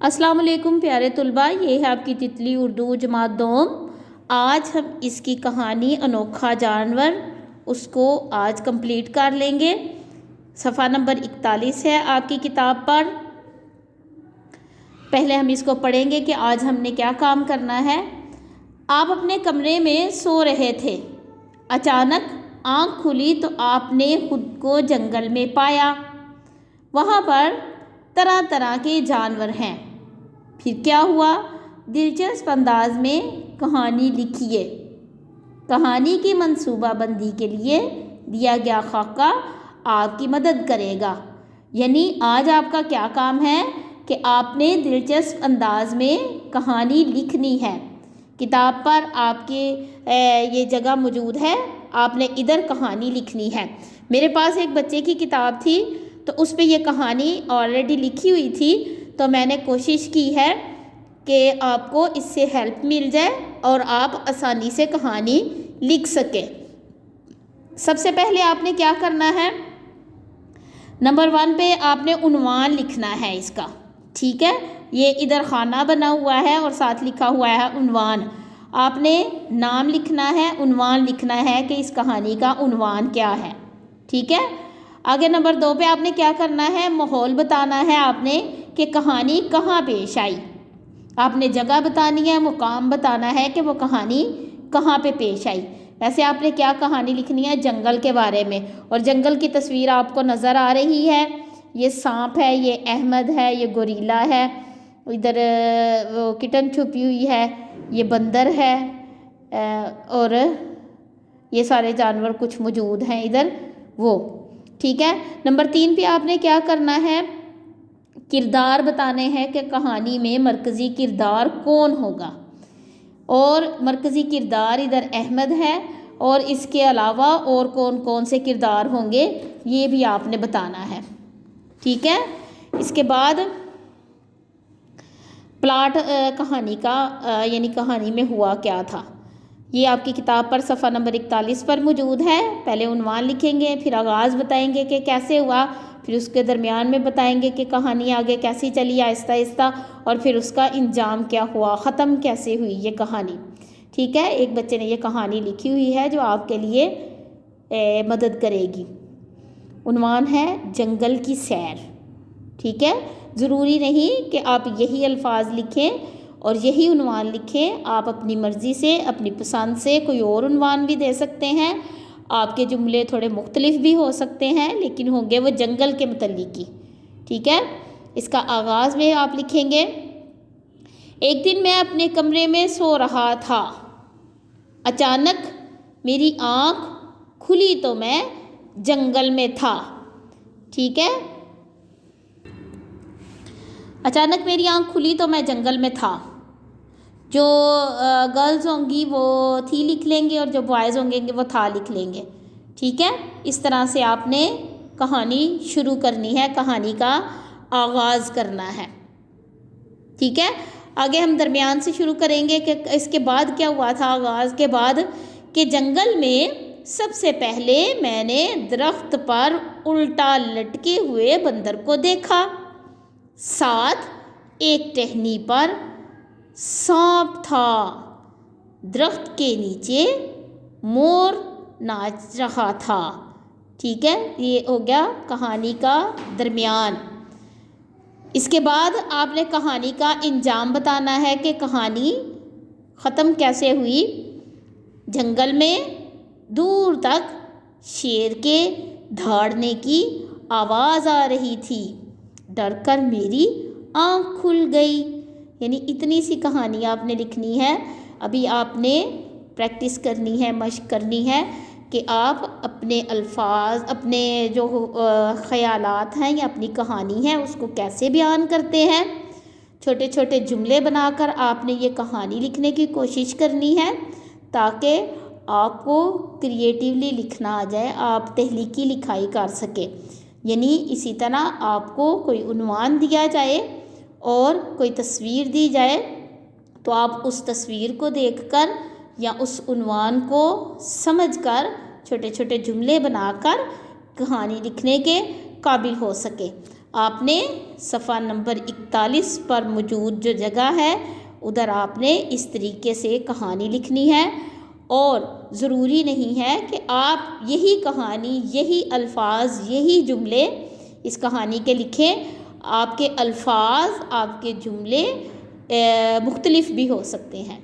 अस्सलाम वालेकुम प्यारे तुलबा, ये है आपकी तितली उर्दू जमात दोम। आज हम इसकी कहानी अनोखा जानवर उसको आज कंप्लीट कर लेंगे। सफ़ा नंबर 41 है आपकी किताब पर। पहले हम इसको पढ़ेंगे कि आज हमने क्या काम करना है। आप अपने कमरे में सो रहे थे, अचानक आँख खुली तो आपने खुद को जंगल में पाया। वहाँ पर तरह तरह के जानवर हैं। फिर क्या हुआ? दिलचस्प अंदाज में कहानी लिखिए। कहानी की मंसूबाबंदी के लिए दिया गया खाका आपकी मदद करेगा। यानी आज आपका क्या काम है कि आपने दिलचस्प अंदाज में कहानी लिखनी है। किताब पर आपके ये जगह मौजूद है, आपने इधर कहानी लिखनी है। मेरे पास एक बच्चे की किताब थी तो उस पर यह कहानी ऑलरेडी लिखी हुई थी, तो मैंने कोशिश की है कि आपको इससे हेल्प मिल जाए और आप आसानी से कहानी लिख सकें। सबसे पहले आपने क्या करना है, नंबर 1 पे आपने उन्वान लिखना है इसका। ठीक है, ये इधर खाना बना हुआ है और साथ लिखा हुआ है उन्वान। आपने नाम लिखना है, उन्वान लिखना है कि इस कहानी का उन्वान क्या है। ठीक है, आगे नंबर 2 पे आपने क्या करना है, माहौल बताना है आपने कि कहानी कहाँ पेश आई। आपने जगह बतानी है, मुकाम बताना है कि वो कहानी कहाँ पे पेश आई। वैसे आपने क्या कहानी लिखनी है, जंगल के बारे में, और जंगल की तस्वीर आपको नज़र आ रही है। ये सांप है, ये अहमद है, ये गोरीला है, इधर वो किटन छुपी हुई है, ये बंदर है, और ये सारे जानवर कुछ मौजूद हैं इधर वो। ठीक है, नंबर 3 पे आपने क्या करना है, किरदार बताने हैं कि कहानी में मरकज़ी किरदार कौन होगा। और मरकज़ी किरदार इधर अहमद है और इसके अलावा और कौन कौन से किरदार होंगे ये भी आपने बताना है। ठीक है, इसके बाद प्लाट कहानी का यानी कहानी में हुआ क्या था, ये आपकी किताब पर सफ़ा नंबर 41 पर मौजूद है। पहले उन्वान लिखेंगे, फिर आगाज़ बताएंगे कि कैसे हुआ, फिर उसके दरमियान में बताएंगे कि कहानी आगे कैसी चली आहिस्ता आहिस्ता, और फिर उसका इंजाम क्या हुआ, ख़त्म कैसे हुई ये कहानी। ठीक है, एक बच्चे ने ये कहानी लिखी हुई है जो आपके लिए मदद करेगी। उन्वान है जंगल की सैर। ठीक है, ज़रूरी नहीं कि आप यही अल्फाज लिखें और यही उन्वान लिखें, आप अपनी मर्ज़ी से, अपनी पसंद से कोई और उन्वान भी दे सकते हैं। आपके जुमले थोड़े मुख्तलिफ भी हो सकते हैं, लेकिन होंगे वो जंगल के मुतल्लिक़ ही। ठीक है, इसका आगाज़ में आप लिखेंगे, एक दिन मैं अपने कमरे में सो रहा था, अचानक मेरी आँख खुली तो मैं जंगल में था। ठीक है, अचानक मेरी आँख खुली तो मैं जंगल में था। जो गर्ल्स होंगी वो थी लिख लेंगे और जो बॉयज़ होंगे वो था लिख लेंगे। ठीक है, इस तरह से आपने कहानी शुरू करनी है, कहानी का आगाज़ करना है। ठीक है, आगे हम दरमियान से शुरू करेंगे कि इसके बाद क्या हुआ था, आगाज़ के बाद कि जंगल में सबसे पहले मैंने दरख्त पर उल्टा लटके हुए बंदर को देखा, साथ एक टहनी पर सांप था। दरख्त के नीचे मोर नाच रहा था। ठीक है, ये हो गया कहानी का दरमियान। इसके बाद आपने कहानी का इंजाम बताना है कि कहानी ख़त्म कैसे हुई। जंगल में दूर तक शेर के दहाड़ने की आवाज़ आ रही थी, डर कर मेरी आँख खुल गई। यानी इतनी सी कहानी आपने लिखनी है। अभी आपने प्रैक्टिस करनी है, मशक करनी है कि आप अपने अल्फाज, अपने जो ख़यालात हैं या अपनी कहानी है उसको कैसे बयान करते हैं। छोटे छोटे जुमले बनाकर आपने ये कहानी लिखने की कोशिश करनी है ताकि आपको क्रिएटिवली लिखना आ जाए, आप तहलीकी लिखाई कर सकें। यानी इसी तरह आपको कोई उन्वान दिया जाए और कोई तस्वीर दी जाए तो आप उस तस्वीर को देखकर या उस उन्वान को समझकर छोटे छोटे जुमले बनाकर कहानी लिखने के काबिल हो सके। آپ نے صفحہ نمبر 41 پر موجود جو جگہ ہے ادھر آپ نے اس طریقے سے کہانی لکھنی ہے، اور ضروری نہیں ہے کہ آپ یہی کہانی، یہی الفاظ، یہی جملے اس کہانی کے لکھیں، آپ کے الفاظ، آپ کے جملے مختلف بھی ہو سکتے ہیں۔